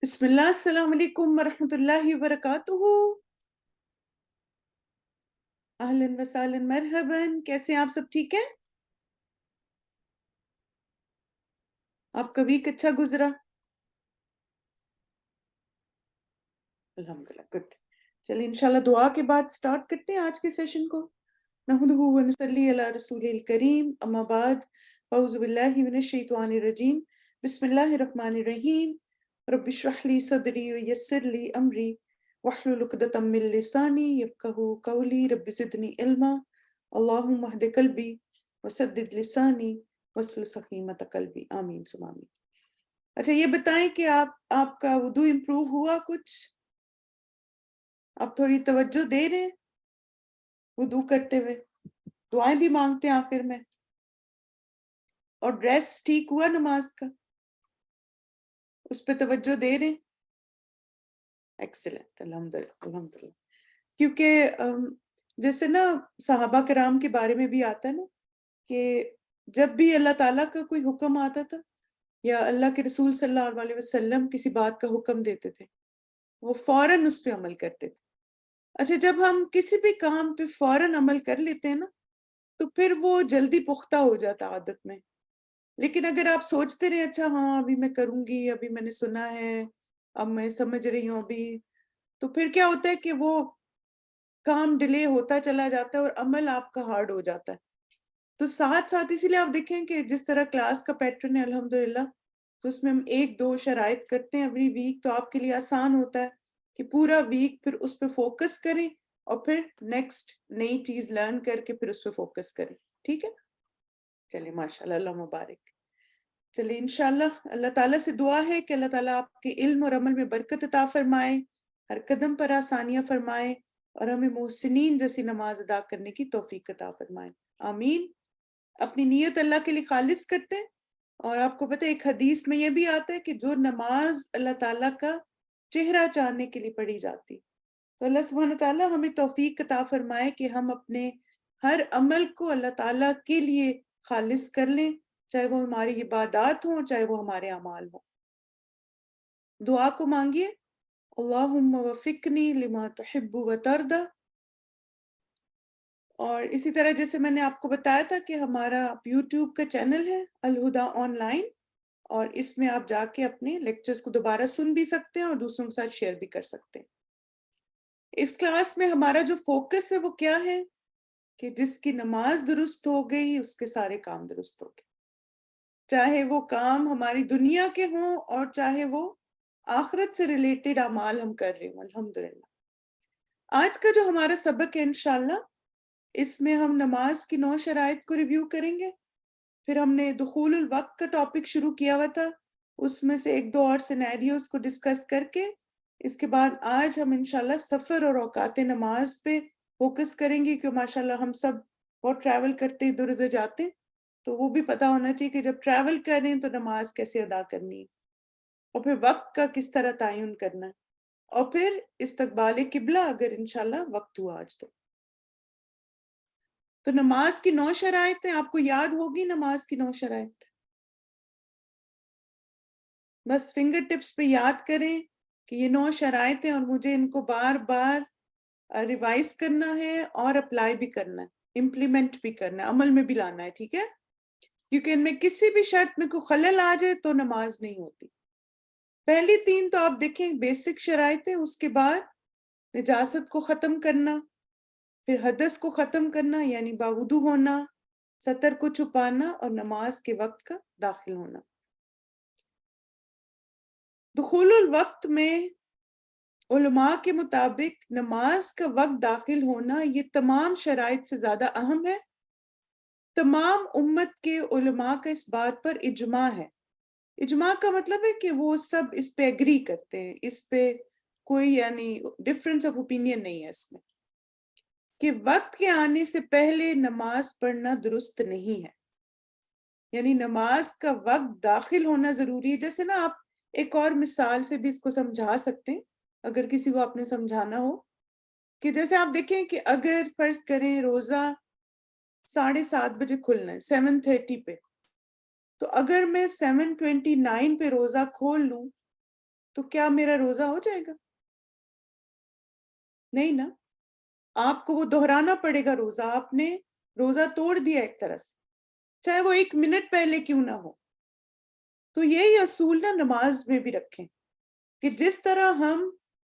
بسم اللہ السلام علیکم ورحمۃ اللہ وبرکاتہ. اہلاً وسہلاً مرحباً. کیسے ہیں آپ؟ سب ٹھیک ہے؟ آپ کا ویک اچھا گزرا؟ الحمدللہ گڈ. چلیے انشاءاللہ دعا کے بعد سٹارٹ کرتے ہیں آج کے سیشن کو. نحمدہ ونصلی علی رسول الکریم. اما بعد اعوذ باللہ من الشیطان الرجیم. بسم اللہ الرحمن الرحیم. رب اشرح لی صدری ویسر لی امری واحلل عقدۃ من لسانی یفقہوا قولی. رب زدنی علما. اللہم اہد قلبی وسدد لسانی واسلل سخیمۃ قلبی. آمین ثم آمین. اچھا یہ بتائیں کہ آپ کا وضو امپروو ہوا کچھ؟ آپ تھوڑی توجہ دے رہے ہیں وضو کرتے ہوئے؟ دعائیں بھی مانگتے ہیں آخر میں. اور ڈریس ٹھیک ہوا نماز کا؟ اس پہ توجہ دے رہے ہیں؟ ایکسلنٹ. الحمدللہ الحمدللہ. کیونکہ جیسے نا صحابہ کرام کے بارے میں بھی آتا ہے نا کہ جب بھی اللہ تعالیٰ کا کوئی حکم آتا تھا یا اللہ کے رسول صلی اللہ علیہ وسلم کسی بات کا حکم دیتے تھے وہ فوراً اس پہ عمل کرتے تھے. اچھا جب ہم کسی بھی کام پہ فوراً عمل کر لیتے ہیں نا تو پھر وہ جلدی پختہ ہو جاتا عادت میں. لیکن اگر آپ سوچتے رہے اچھا ہاں ابھی میں کروں گی، ابھی میں نے سنا ہے، اب میں سمجھ رہی ہوں ابھی، تو پھر کیا ہوتا ہے کہ وہ کام ڈیلے ہوتا چلا جاتا ہے اور عمل آپ کا ہارڈ ہو جاتا ہے. تو ساتھ ساتھ اسی لیے آپ دیکھیں کہ جس طرح کلاس کا پیٹرن ہے الحمدللہ تو اس میں ہم 1-2 شرائط کرتے ہیں ایوری ویک، تو آپ کے لیے آسان ہوتا ہے کہ پورا ویک پھر اس پہ فوکس کریں اور پھر نیکسٹ نئی چیز لرن کر کے پھر اس پہ فوکس کریں. ٹھیک ہے؟ چلیے ماشاءاللہ، اللہ مبارک. چلیے انشاءاللہ اللہ تعالیٰ سے دعا ہے کہ اللہ تعالیٰ آپ کے علم اور عمل میں برکت عطا فرمائے، ہر قدم پر آسانیاں فرمائے اور ہمیں محسنین جیسی نماز ادا کرنے کی توفیق عطا فرمائے. آمین. اپنی نیت اللہ کے لیے خالص کرتے ہیں. اور آپ کو پتہ ہے ایک حدیث میں یہ بھی آتا ہے کہ جو نماز اللہ تعالیٰ کا چہرہ چاہنے کے لیے پڑھی جاتی، تو اللہ سبحانہ تعالیٰ ہمیں توفیق عطا فرمائے کہ ہم اپنے ہر عمل کو اللہ تعالیٰ کے لیے خالص کر لیں، چاہے وہ ہماری عبادات ہوں چاہے وہ ہمارے اعمال ہوں. دعا کو مانگیے، اللہم وفقنی لما تحب و ترضی. اور اسی طرح جیسے میں نے آپ کو بتایا تھا کہ ہمارا یوٹیوب کا چینل ہے الہدا آن لائن، اور اس میں آپ جا کے اپنے لیکچرز کو دوبارہ سن بھی سکتے ہیں اور دوسروں کے ساتھ شیئر بھی کر سکتے ہیں. اس کلاس میں ہمارا جو فوکس ہے وہ کیا ہے کہ جس کی نماز درست ہو گئی اس کے سارے کام درست ہو گئے، چاہے وہ کام ہماری دنیا کے ہوں اور چاہے وہ آخرت سے ریلیٹڈ اعمال ہم کر رہے ہوں. الحمدللہ. آج کا جو ہمارا سبق ہے انشاءاللہ اس میں ہم نماز کی 9 شرائط کو ریویو کریں گے. پھر ہم نے دخول الوقت کا ٹاپک شروع کیا ہوا تھا، اس میں سے 1-2 اور سینیریوز کو ڈسکس کر کے اس کے بعد آج ہم انشاءاللہ سفر اور اوقات نماز پہ فوکس کریں گے، کہ ماشاءاللہ ہم سب بہت ٹریول کرتے ادھر ادھر جاتے ہیں تو وہ بھی پتہ ہونا چاہیے کہ جب ٹریول کر رہے ہیں تو نماز کیسے ادا کرنی ہے، اور پھر وقت کا کس طرح تعین کرنا ہے، اور پھر استقبال قبلہ اگر انشاءاللہ وقت ہوا آج تو نماز کی 9 شرائط ہیں. آپ کو یاد ہوگی نماز کی 9 شرائط؟ بس فنگر ٹپس پہ یاد کریں کہ یہ 9 شرائط ہیں اور مجھے ان کو بار بار ریوائز کرنا ہے اور اپلائی بھی کرنا ہے، امپلیمنٹ بھی کرنا ہے، عمل میں بھی لانا ہے. ٹھیک ہے؟ کیونکہ ان میں کسی بھی شرط میں کوئی خلل آ جائے تو نماز نہیں ہوتی. پہلی 3 تو آپ دیکھیں بیسک شرائط ہیں، اس کے بعد نجاست کو ختم کرنا، پھر حدث کو ختم کرنا یعنی باوضو ہونا، سطر کو چھپانا اور نماز کے وقت کا داخل ہونا. دخول الوقت میں علماء کے مطابق نماز کا وقت داخل ہونا یہ تمام شرائط سے زیادہ اہم ہے. تمام امت کے علماء کا اس بات پر اجماع ہے. اجماع کا مطلب ہے کہ وہ سب اس پہ ایگری کرتے ہیں، اس پہ کوئی یعنی ڈفرنس آف اوپینین نہیں ہے اس میں، کہ وقت کے آنے سے پہلے نماز پڑھنا درست نہیں ہے. یعنی نماز کا وقت داخل ہونا ضروری ہے. جیسے نا آپ ایک اور مثال سے بھی اس کو سمجھا سکتے ہیں اگر کسی کو آپ نے سمجھانا ہو، کہ جیسے آپ دیکھیں کہ اگر فرض کریں روزہ 7:30 بجے کھلنا ہے 7:30 پہ، تو اگر میں 7:29 پہ روزہ کھول لوں تو کیا میرا روزہ ہو جائے گا؟ نہیں نا، آپ کو وہ دہرانا پڑے گا روزہ. آپ نے روزہ توڑ دیا ایک طرح سے، چاہے وہ 1 منٹ پہلے کیوں نہ ہو. تو یہی اصول نا نماز میں بھی رکھیں کہ جس طرح ہم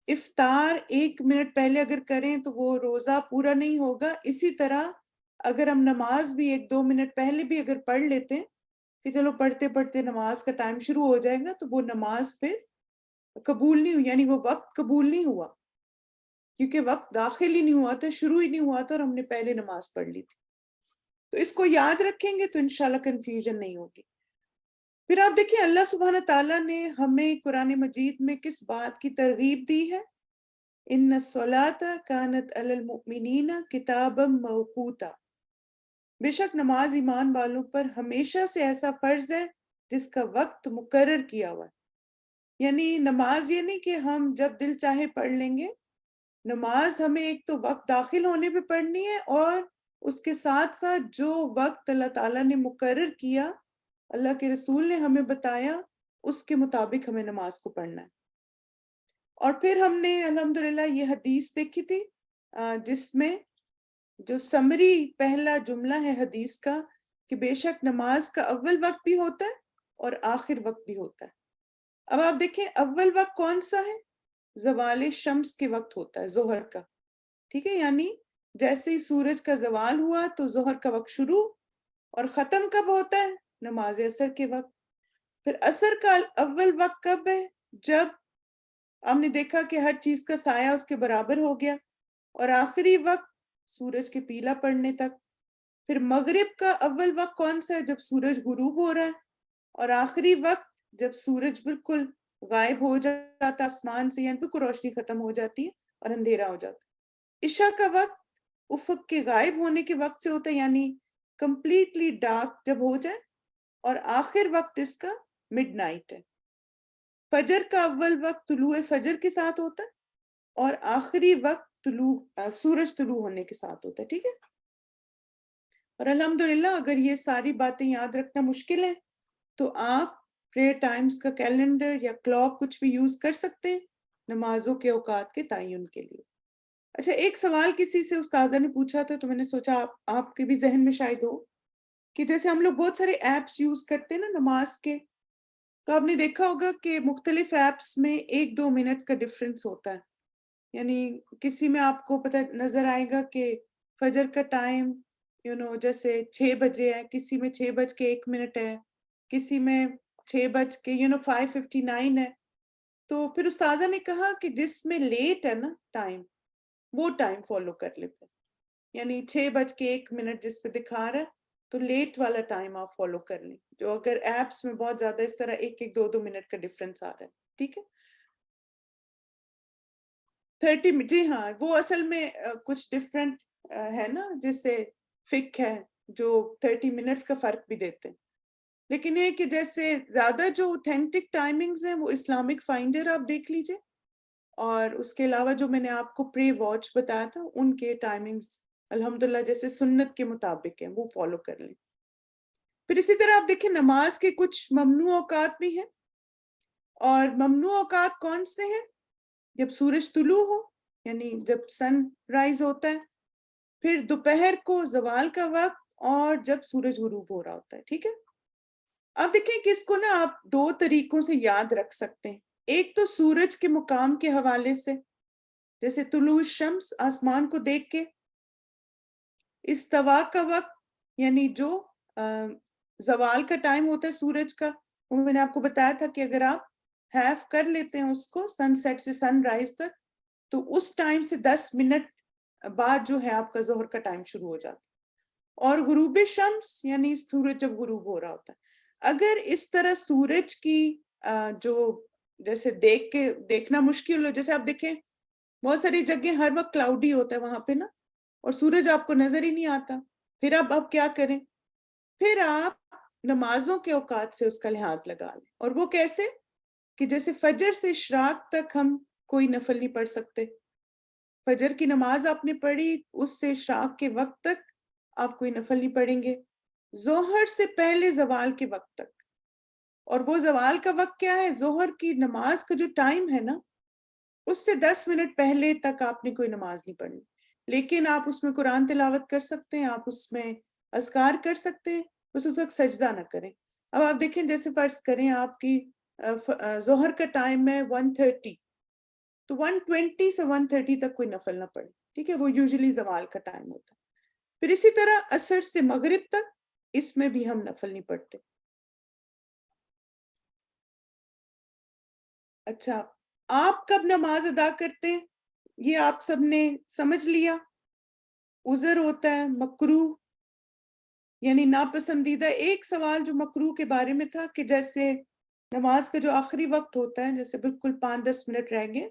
افطار 1 منٹ پہلے اگر کریں تو وہ روزہ پورا نہیں ہوگا، اسی طرح اگر ہم نماز بھی 1-2 منٹ پہلے بھی اگر پڑھ لیتے ہیں کہ چلو پڑھتے پڑھتے نماز کا ٹائم شروع ہو جائے گا، تو وہ نماز پھر قبول نہیں ہوئی، یعنی وہ وقت قبول نہیں ہوا، کیونکہ وقت داخل ہی نہیں ہوا تھا، شروع ہی نہیں ہوا تھا اور ہم نے پہلے نماز پڑھ لی تھی. تو اس کو یاد رکھیں گے تو انشاءاللہ کنفیوژن نہیں ہوگی. پھر آپ دیکھیں اللہ سبحانہ تعالیٰ نے ہمیں قرآن مجید میں کس بات کی ترغیب دی ہے؟ ان الصلاۃ کانت علی المؤمنین کتابا موقوتا. بے شک نماز ایمان والوں پر ہمیشہ سے ایسا فرض ہے جس کا وقت مقرر کیا ہوا ہے. یعنی نماز یہ نہیں کہ ہم جب دل چاہے پڑھ لیں گے، نماز ہمیں ایک تو وقت داخل ہونے پہ پڑھنی ہے، اور اس کے ساتھ ساتھ جو وقت اللہ تعالیٰ نے مقرر کیا، اللہ کے رسول نے ہمیں بتایا، اس کے مطابق ہمیں نماز کو پڑھنا ہے. اور پھر ہم نے الحمدللہ یہ حدیث دیکھی تھی جس میں جو سمری پہلا جملہ ہے حدیث کا کہ بے شک نماز کا اول وقت بھی ہوتا ہے اور آخر وقت بھی ہوتا ہے. اب آپ دیکھیں اول وقت کون سا ہے؟ زوال شمس کے وقت ہوتا ہے، ظہر کا. ٹھیک ہے، یعنی جیسے ہی سورج کا زوال ہوا تو ظہر کا وقت شروع، اور ختم کب ہوتا ہے؟ نماز عصر کے وقت. پھر عصر کا اول وقت کب ہے؟ جب ہم نے دیکھا کہ ہر چیز کا سایہ اس کے برابر ہو گیا. اور آخری وقت سورج کے پیلا پڑنے تک. پھر مغرب کا اول وقت کون سا ہے؟ جب سورج غروب ہو رہا ہے. اور آخری وقت جب سورج بالکل غائب ہو جاتا آسمان سے، یعنی بالکل روشنی ختم ہو جاتی ہے اور اندھیرا ہو جاتا ہے. عشاء کا وقت افق کے غائب ہونے کے وقت سے ہوتا ہے، یعنی کمپلیٹلی ڈارک جب ہو جائے. اور آخر وقت اس کا مڈ نائٹ ہے. فجر کا اول وقت طلوع فجر کے ساتھ ہوتا ہے، اور آخری وقت سورج طلوع ہونے کے ساتھ ہوتا ہے. ٹھیک ہے، اور الحمدللہ اگر یہ ساری باتیں یاد رکھنا مشکل ہے تو آپ پریئر ٹائمز کا کیلنڈر یا کلاک کچھ بھی یوز کر سکتے ہیں نمازوں کے اوقات کے تعین کے لیے. اچھا، ایک سوال کسی سے استاذہ نے پوچھا تھا تو میں نے سوچا آپ کے بھی ذہن میں شاید ہو کہ جیسے ہم لوگ بہت سارے ایپس یوز کرتے ہیں نا نماز کے، تو آپ نے دیکھا ہوگا کہ مختلف ایپس میں 1-2 منٹ کا ڈفرنس ہوتا ہے. یعنی کسی میں آپ کو پتہ نظر آئے گا کہ فجر کا ٹائم جیسے 6 بجے ہے، کسی میں 6:01 ہے، کسی میں 5:59 ہے. تو پھر استاذہ نے کہا کہ جس میں لیٹ ہے نا ٹائم، وہ ٹائم فالو کر لے. یعنی 6:01 جس پہ دکھا رہا ہے تو لیٹ والا ٹائم آپ فالو کر لیں، جو اگر ایپس میں بہت زیادہ اس طرح 1-2 منٹ کا ڈفرنس آ رہا ہے. ٹھیک ہے، 30 جی ہاں، وہ اصل میں کچھ ڈفرینٹ ہے نا، جیسے فک ہے جو 30 منٹس کا فرق بھی دیتے ہیں. لیکن یہ کہ جیسے زیادہ جو اوتھینٹک ٹائمنگز ہیں وہ اسلامک فائنڈر آپ دیکھ لیجئے، اور اس کے علاوہ جو میں نے آپ کو پری واچ بتایا تھا ان کے ٹائمنگز الحمدللہ جیسے سنت کے مطابق ہیں، وہ فالو کر لیں. پھر اسی طرح آپ دیکھیں نماز کے کچھ ممنوع اوقات بھی ہیں، اور ممنوع اوقات کون سے ہیں؟ جب سورج طلوع ہو، یعنی جب سن رائز ہوتا ہے، پھر دوپہر کو زوال کا وقت، اور جب سورج غروب ہو رہا ہوتا ہے. ٹھیک ہے، اب دیکھیں کہ اس کو نا آپ 2 طریقوں سے یاد رکھ سکتے ہیں. ایک تو سورج کے مقام کے حوالے سے، جیسے طلوع الشمس آسمان کو دیکھ کے. استوا کا وقت یعنی جو زوال کا ٹائم ہوتا ہے سورج کا، وہ میں نے آپ کو بتایا تھا کہ اگر آپ ہیف کر لیتے ہیں اس کو سن سیٹ سے سن رائز تک، تو اس ٹائم سے 10 منٹ بعد جو ہے آپ کا ظہر کا ٹائم شروع ہو جاتا ہے. اور غروب شمس یعنی سورج جب غروب ہو رہا ہوتا ہے. اگر اس طرح سورج کی جو جیسے دیکھنا مشکل ہو، جیسے آپ دیکھیں بہت ساری جگہیں ہر وقت کلاؤڈی ہوتا ہے وہاں پہ نا، اور سورج آپ کو نظر ہی نہیں آتا، پھر آپ کیا کریں؟ پھر آپ نمازوں کے اوقات سے اس کا لحاظ لگا لیں. اور وہ کیسے؟ کہ جیسے فجر سے اشراق تک ہم کوئی نفل نہیں پڑھ سکتے. فجر کی نماز آپ نے پڑھی، اس سے اشراق کے وقت تک آپ کوئی نفل نہیں پڑھیں گے. ظہر سے پہلے زوال کے وقت تک اور وہ زوال کا وقت کیا ہے؟ ظہر کی نماز کا جو ٹائم ہے نا، اس سے 10 منٹ پہلے تک آپ نے کوئی نماز نہیں پڑھنی، لیکن آپ اس میں قرآن تلاوت کر سکتے ہیں، آپ اس میں اذکار کر سکتے ہیں، بس اس وقت سجدہ نہ کریں۔ اب آپ دیکھیں، جیسے فرض کریں آپ کی ظہر کا ٹائم ہے 1:30، تو 1:20 سے 1:30 تک کوئی نفل نہ پڑے، ٹھیک ہے؟ وہ یوزلی زوال کا ٹائم ہوتا ہے۔ پھر اسی طرح عصر سے مغرب تک اس میں بھی ہم نفل نہیں پڑھتے۔ اچھا، آپ کب نماز ادا کرتے ہیں یہ آپ سب نے سمجھ لیا۔ عذر ہوتا ہے، مکروہ یعنی ناپسندیدہ۔ ایک سوال جو مکروہ کے بارے میں تھا کہ جیسے نماز کا جو آخری وقت ہوتا ہے، جیسے بالکل 5-10 منٹ رہیں گے،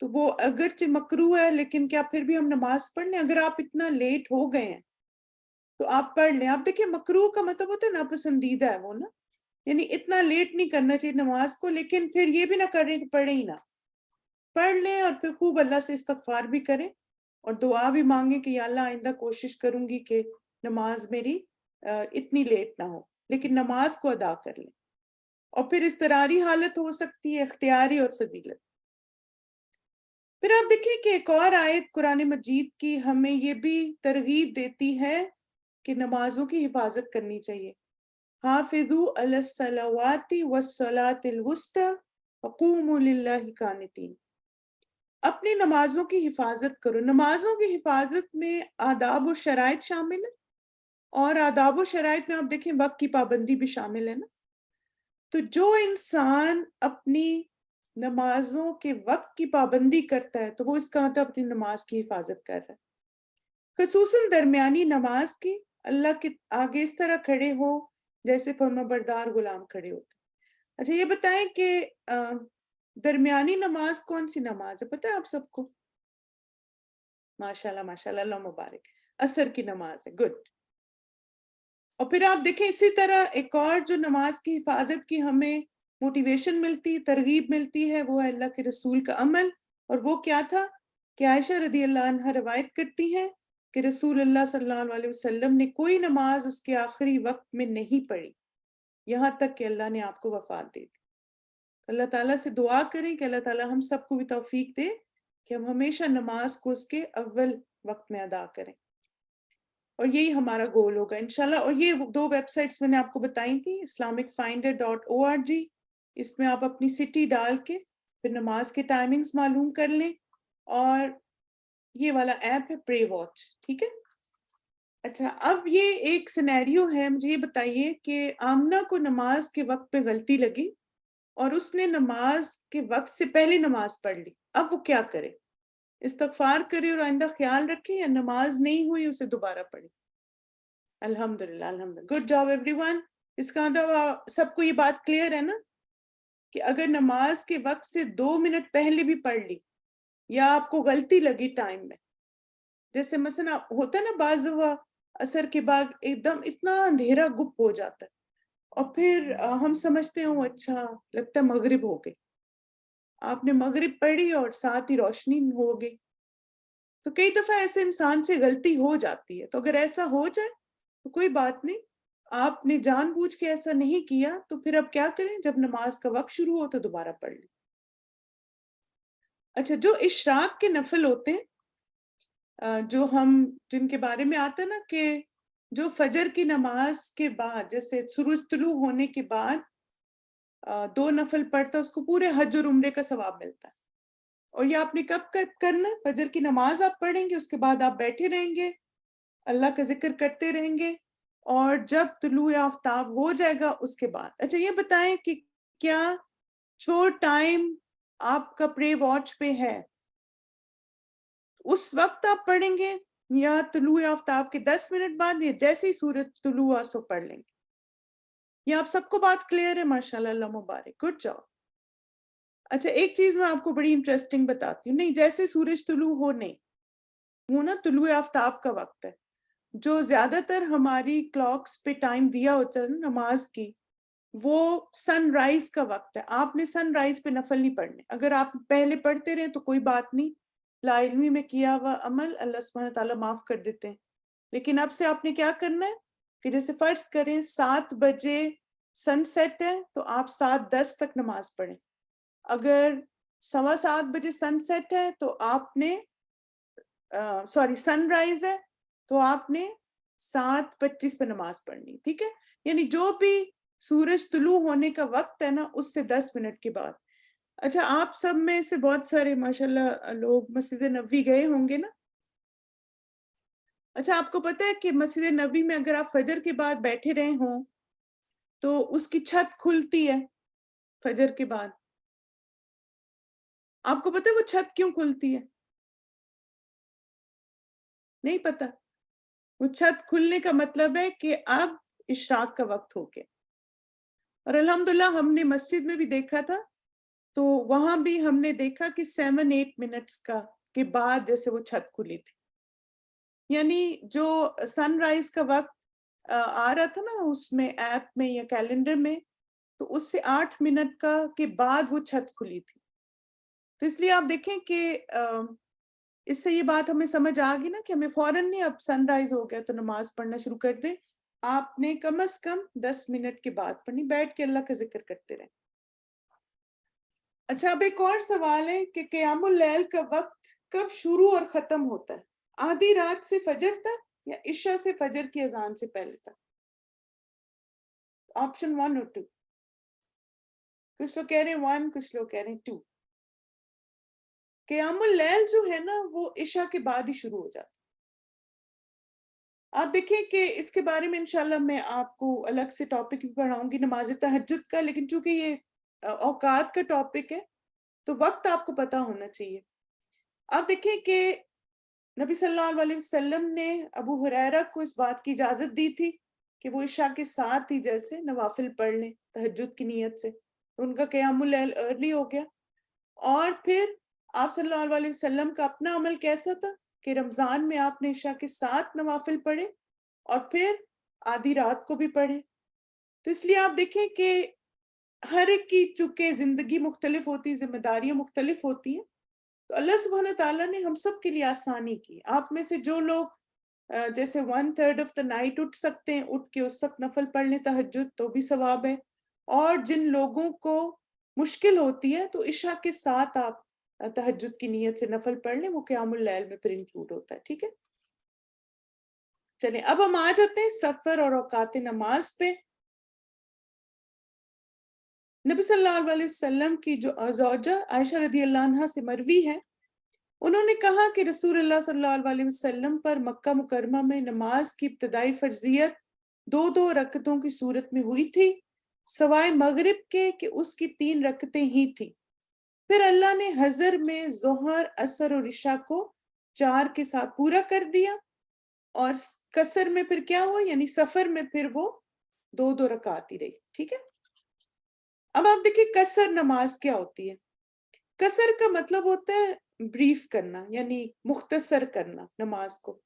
تو وہ اگرچہ مکروہ ہے لیکن کیا پھر بھی ہم نماز پڑھ لیں؟ اگر آپ اتنا لیٹ ہو گئے ہیں تو آپ پڑھ لیں۔ آپ دیکھیں، مکروہ کا مطلب ہوتا ہے ناپسندیدہ ہے وہ نا، یعنی اتنا لیٹ نہیں کرنا چاہیے نماز کو، لیکن پھر یہ بھی نہ کریں کہ پڑھیں ہی نہ، پڑھ لیں اور پھر خوب اللہ سے استغفار بھی کریں اور دعا بھی مانگیں کہ یا اللہ آئندہ کوشش کروں گی کہ نماز میری اتنی لیٹ نہ ہو، لیکن نماز کو ادا کر لیں۔ اور پھر اضطراری حالت ہو سکتی ہے، اختیاری اور فضیلت۔ پھر آپ دیکھیں کہ ایک اور آیت قرآن مجید کی ہمیں یہ بھی ترغیب دیتی ہے کہ نمازوں کی حفاظت کرنی چاہیے۔ حافظوا علی الصلوات والصلاۃ الوسطی وقوموا للہ قانتین۔ اپنی نمازوں کی حفاظت کرو۔ نمازوں کی حفاظت میں آداب و شرائط شامل ہیں، اور آداب و شرائط میں آپ دیکھیں وقت کی پابندی بھی شامل ہے نا۔ تو جو انسان اپنی نمازوں کے وقت کی پابندی کرتا ہے تو وہ اس کا مطلب اپنی نماز کی حفاظت کر رہا ہے۔ خصوصاً درمیانی نماز کی، اللہ کے آگے اس طرح کھڑے ہو جیسے فرما بردار غلام کھڑے ہوتے۔ اچھا یہ بتائیں کہ درمیانی نماز کون سی نماز ہے؟ پتہ ہے آپ سب کو؟ ماشاءاللہ ماشاءاللہ، اللہ مبارک، عصر کی نماز ہے، گڈ۔ اور پھر آپ دیکھیں اسی طرح ایک اور جو نماز کی حفاظت کی ہمیں موٹیویشن ملتی، ترغیب ملتی ہے، وہ ہے اللہ کے رسول کا عمل۔ اور وہ کیا تھا کہ عائشہ رضی اللہ عنہ روایت کرتی ہیں کہ رسول اللہ صلی اللہ علیہ وسلم نے کوئی نماز اس کے آخری وقت میں نہیں پڑھی یہاں تک کہ اللہ نے آپ کو وفات دے دی۔ اللہ تعالیٰ سے دعا کریں کہ اللہ تعالیٰ ہم سب کو بھی توفیق دے کہ ہم ہمیشہ نماز کو اس کے اول وقت میں ادا کریں، اور یہی ہمارا گول ہوگا انشاءاللہ۔ اور یہ 2 ویب سائٹس میں نے آپ کو بتائی تھی، islamicfinder.org، اس میں آپ اپنی سٹی ڈال کے پھر نماز کے ٹائمنگز معلوم کر لیں، اور یہ والا ایپ ہے پرے واچ، ٹھیک ہے۔ اچھا، اب یہ ایک سینیریو ہے، مجھے یہ بتائیے کہ آمنہ کو نماز کے وقت پہ غلطی لگی اور اس نے نماز کے وقت سے پہلے نماز پڑھ لی، اب وہ کیا کرے؟ استغفار کرے اور آئندہ خیال رکھے، یا نماز نہیں ہوئی اسے دوبارہ پڑھے؟ الحمدللہ الحمدللہ، گڈ جاب ایوری ون۔ اس کا مطلب سب کو یہ بات کلیئر ہے نا کہ اگر نماز کے وقت سے 2 منٹ پہلے بھی پڑھ لی یا آپ کو غلطی لگی ٹائم میں، جیسے مثلا ہوتا ہے نا بعض دفعہ عصر کے بعد ایک دم اتنا اندھیرا گپ ہو جاتا ہے اور پھر ہم سمجھتے ہیں اچھا لگتا ہے مغرب ہو گئی، آپ نے مغرب پڑھی اور ساتھ ہی روشنی ہو گئی۔ تو کئی دفعہ ایسے انسان سے غلطی ہو جاتی ہے، تو اگر ایسا ہو جائے تو کوئی بات نہیں، آپ نے جان بوجھ کے ایسا نہیں کیا تو پھر اب کیا کریں؟ جب نماز کا وقت شروع ہو تو دوبارہ پڑھ لیں۔ اچھا، جو اشراق کے نفل ہوتے ہیں، جو ہم جن کے بارے میں آتا ہے نا کہ جو فجر کی نماز کے بعد، جیسے سورج طلوع ہونے کے بعد 2 نفل پڑھتا ہے، اس کو پورے حج اور عمرے کا ثواب ملتا ہے۔ اور یہ آپ نے کب کرنا ہے؟ فجر کی نماز آپ پڑھیں گے، اس کے بعد آپ بیٹھے رہیں گے، اللہ کا ذکر کرتے رہیں گے، اور جب طلوع آفتاب ہو جائے گا اس کے بعد۔ اچھا یہ بتائیں کہ کیا جو ٹائم آپ کا پرے واچ پہ ہے اس وقت آپ پڑھیں گے، یا طلوع آفتاب کے 10 منٹ بعد، یا جیسے ہی سورج طلوع ہوا سو پڑھ لیں گے؟ یہ آپ سب کو بات کلیئر ہے؟ ماشاءاللہ، اللہ مبارک، گڈ جاب۔ اچھا ایک چیز میں آپ کو بڑی انٹرسٹنگ بتاتی ہوں، نہیں جیسے سورج طلوع ہو نہیں، وہ نا طلوع آفتاب کا وقت ہے۔ جو زیادہ تر ہماری کلاکس پہ ٹائم دیا ہوتا ہے نماز کی، وہ سن رائز کا وقت ہے۔ آپ نے سن رائز پہ نفل نہیں پڑھنے، اگر آپ پہلے پڑھتے رہے تو کوئی بات نہیں، لا علمی میں کیا ہوا عمل اللہ سبحانہ تعالیٰ معاف کر دیتے ہیں۔ لیکن اب سے آپ نے کیا کرنا ہے کہ جیسے فرض کریں 7 بجے سن سیٹ ہے تو آپ 7:10 تک نماز پڑھیں. اگر 7:15 بجے سن سیٹ ہے تو آپ نے سن رائز ہے تو آپ نے 7:25 پہ نماز پڑھنی. ٹھیک ہے, یعنی جو بھی سورج طلوع ہونے کا وقت ہے نا اس سے 10 منٹ کے بعد. اچھا, آپ سب میں سے بہت سارے ماشاءاللہ لوگ مسجد نبوی گئے ہوں گے نا. اچھا, آپ کو پتہ ہے کہ مسجد نبوی میں اگر آپ فجر کے بعد بیٹھے رہے ہوں تو اس کی چھت کھلتی ہے فجر کے بعد. آپ کو پتہ ہے وہ چھت کیوں کھلتی ہے؟ نہیں پتہ. وہ چھت کھلنے کا مطلب ہے کہ اب اشراق کا وقت ہو گیا. اور الحمدللہ ہم نے مسجد میں بھی دیکھا تھا تو وہاں بھی ہم نے دیکھا کہ 7-8 منٹس کا کے بعد جیسے وہ چھت کھلی تھی. یعنی جو سن رائز کا وقت آ رہا تھا نا اس میں ایپ میں یا کیلنڈر میں, تو اس سے 8 منٹ کا کے بعد وہ چھت کھلی تھی. تو اس لیے آپ دیکھیں کہ اس سے یہ بات ہمیں سمجھ آ گئی نا کہ ہمیں فوراً نہیں اب سن رائز ہو گیا تو نماز پڑھنا شروع کر دیں. آپ نے کم از کم 10 منٹ کے بعد پڑھنی, بیٹھ کے اللہ کا ذکر کرتے رہیں. اچھا, اب ایک اور سوال ہے کہ قیام اللیل کا وقت کب شروع اور ختم ہوتا ہے؟ آدھی رات سے فجر تک یا عشاء سے فجر کی اذان سے پہلے تک؟ آپشن 1 اور 2. کچھ لوگ کہہ رہے ہیں 1, کچھ لوگ کہہ رہے ہیں 2. قیام اللیل جو ہے نا وہ عشاء کے بعد ہی شروع ہو جاتا. آپ دیکھیں کہ اس کے بارے میں انشاءاللہ میں آپ کو الگ سے ٹاپک بھی پڑھاؤں گی نماز تہجد کا, لیکن چونکہ یہ اوقات کا ٹاپک ہے تو وقت آپ کو پتہ ہونا چاہیے. آپ دیکھیں کہ نبی صلی اللہ علیہ وسلم نے ابو ہریرہ کو اس بات کی اجازت دی تھی کہ وہ عشاء کے ساتھ ہی جیسے نوافل پڑھ لیں تہجد کی نیت سے. ان کا قیام اللیل ارلی ہو گیا. اور پھر آپ صلی اللہ علیہ وسلم کا اپنا عمل کیسا تھا کہ رمضان میں آپ نے عشاء کے ساتھ نوافل پڑھے اور پھر آدھی رات کو بھی پڑھے. تو اس لیے آپ دیکھیں کہ ہر ایک کی چونکہ زندگی مختلف ہوتی, ذمہ داریاں مختلف ہوتی ہیں, تو اللہ سبحانہ تعالیٰ نے ہم سب کے لیے آسانی کی. آپ میں سے جو لوگ جیسے 1/3 آف دا نائٹ اٹھ سکتے ہیں, اٹھ کے اس وقت نفل پڑھ لیں تہجد تو بھی ثواب ہے. اور جن لوگوں کو مشکل ہوتی ہے تو عشاء کے ساتھ آپ تہجد کی نیت سے نفل پڑھ لیں, وہ قیام اللیل میں پھر انکلوڈ ہوتا ہے. ٹھیک ہے, چلیں اب ہم آ جاتے ہیں سفر اور اوقات نماز پہ. نبی صلی اللہ علیہ وسلم کی جو زوجہ عائشہ رضی اللہ عنہا سے مروی ہے, انہوں نے کہا کہ رسول اللہ صلی اللہ علیہ وسلم پر مکہ مکرمہ میں نماز کی ابتدائی فرضیت 2 رکعتوں کی صورت میں ہوئی تھی, سوائے مغرب کے کہ اس کی 3 رکعتیں ہی تھی. پھر اللہ نے حضر میں ظہر, عصر اور عشاء کو 4 کے ساتھ پورا کر دیا, اور قصر میں پھر کیا ہوا, یعنی سفر میں پھر وہ 2 رکعت ہی رہی. ٹھیک ہے, اب آپ دیکھیں قصر نماز کیا ہوتی ہے. قصر کا مطلب ہوتا ہے بریف کرنا, یعنی مختصر کرنا نماز کو.